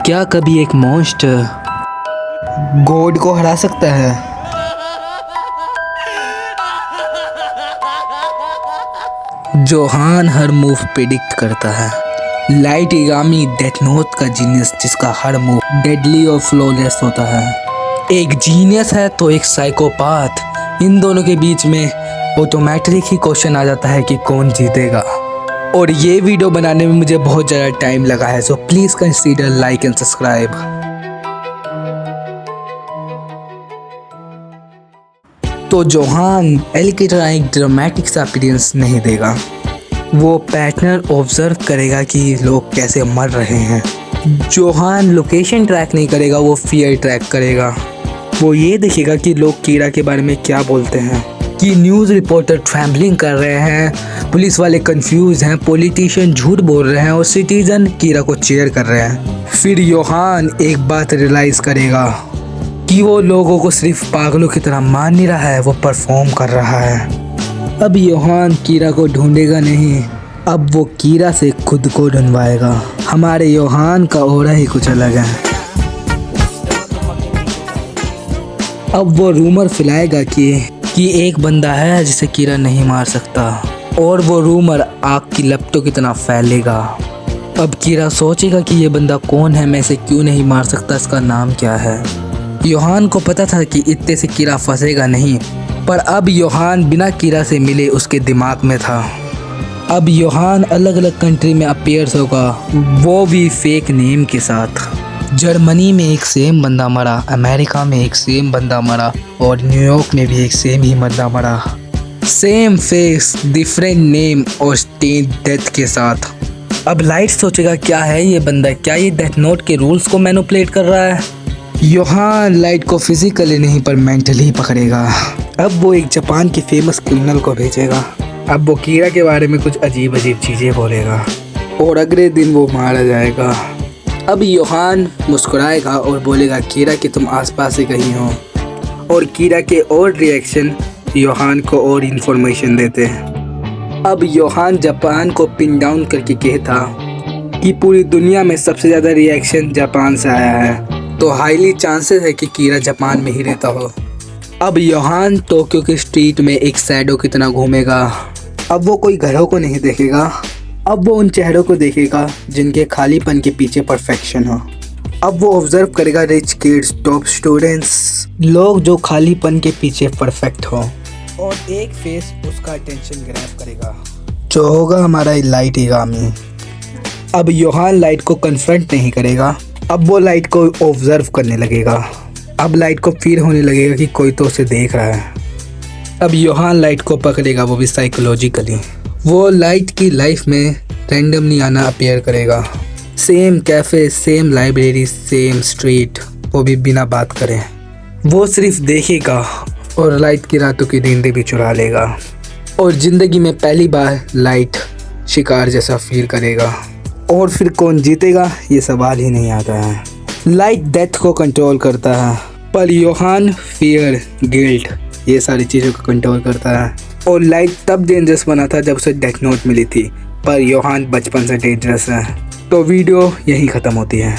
क्या कभी एक मॉन्स्टर गॉड को हरा सकता है? जोहान हर मूव प्रिडिक्ट करता है। लाइट यागामी डेथ नोट का जीनियस जिसका हर मूव डेडली और फ्लॉलेस होता है। एक जीनियस है तो एक साइकोपाथ। इन दोनों के बीच में ऑटोमेटिक ही क्वेश्चन आ जाता है कि कौन जीतेगा। और ये वीडियो बनाने में मुझे बहुत ज़्यादा टाइम लगा है, so please consider like and subscribe. तो जोहान एल की तरह एक ड्रामेटिक सा अपीयरेंस नहीं देगा। वो पैटर्न ऑब्जर्व करेगा कि लोग कैसे मर रहे हैं। जोहान लोकेशन ट्रैक नहीं करेगा, वो फियर ट्रैक करेगा। वो ये देखेगा कि लोग कीरा के बारे में क्या बोलते हैं, कि न्यूज़ रिपोर्टर ट्रैम्बलिंग कर रहे हैं, पुलिस वाले कंफ्यूज हैं, पॉलिटिशियन झूठ बोल रहे हैं और सिटीजन कीरा को चीयर कर रहे हैं। फिर योहान एक बात रियलाइज़ करेगा कि वो लोगों को सिर्फ पागलों की तरह मान नहीं रहा है, वो परफॉर्म कर रहा है। अब योहान कीरा को ढूंढेगा नहीं, अब वो कीरा से खुद को ढूंढवाएगा। हमारे योहान का ऑरा ही कुछ अलग है। अब वो रूमर फैलाएगा कि एक बंदा है जिसे कीरा नहीं मार सकता, और वो रूमर आग की लपटों की तरह फैलेगा। अब कीरा सोचेगा कि ये बंदा कौन है, मैं इसे क्यों नहीं मार सकता, इसका नाम क्या है। योहान को पता था कि इतने से कीरा फंसेगा नहीं, पर अब योहान बिना कीरा से मिले उसके दिमाग में था। अब योहान अलग अलग कंट्री में अपीयर्स होगा, वो भी फेक नेम के साथ। जर्मनी में एक सेम बंदा मरा, अमेरिका में एक सेम बंदा मरा, और न्यूयॉर्क में भी एक सेम ही बंदा मरा। सेम फेस, डिफरेंट नेम और स्टेन डेथ के साथ। अब लाइट सोचेगा क्या है ये बंदा, क्या ये डेथ नोट के रूल्स को मैनिपुलेट कर रहा है। योहान लाइट को फिजिकली नहीं पर मेंटली पकड़ेगा। अब वो एक जापान के फेमस क्रिमिनल को भेजेगा। अब वो कीरा के बारे में कुछ अजीब अजीब चीज़ें बोलेगा और अगले दिन वो मारा जाएगा। अब योहान मुस्कुराएगा और बोलेगा कीरा कि तुम आसपास ही कहीं हो, और कीरा के और रिएक्शन योहान को और इन्फॉर्मेशन देते हैं। अब योहान जापान को पिन डाउन करके कहता कि पूरी दुनिया में सबसे ज़्यादा रिएक्शन जापान से आया है, तो हाईली चांसेस है कि कीरा जापान में ही रहता हो। अब योहान टोक्यो के स्ट्रीट में एक शैडो की तरह घूमेगा। अब वो कोई घरों को नहीं देखेगा, अब वो उन चेहरों को देखेगा जिनके खालीपन के पीछे परफेक्शन हो। अब वो ऑब्जर्व करेगा रिच किड्स, टॉप स्टूडेंट्स, लोग जो खालीपन के पीछे परफेक्ट हो, और एक फेस उसका अटेंशन ग्रैब करेगा, जो होगा हमारा लाइट यागामी। अब योहान लाइट को कन्फ्रंट नहीं करेगा, अब वो लाइट को ऑब्जर्व करने लगेगा। अब लाइट को फील होने लगेगा कि कोई तो उसे देख रहा है। अब योहान लाइट को पकड़ेगा, वो भी साइकोलॉजिकली। वो लाइट की लाइफ में रैंडमली आना अपीयर करेगा। Same cafe, same library, same street, वो भी बिना बात करे। वो सिर्फ देखेगा और लाइट की रातों की नींद भी चुरा लेगा, और ज़िंदगी में पहली बार लाइट शिकार जैसा फील करेगा। और फिर कौन जीतेगा ये सवाल ही नहीं आता है। लाइट डेथ को कंट्रोल करता है, पर योहान फियर, गिल्ट, ये सारी चीज़ों को कंट्रोल करता है। और लाइट तब डेंजरस बना था जब उसे डेथ नोट मिली थी, पर योहान बचपन से डेंजरस है। तो वीडियो यहीं ख़त्म होती है।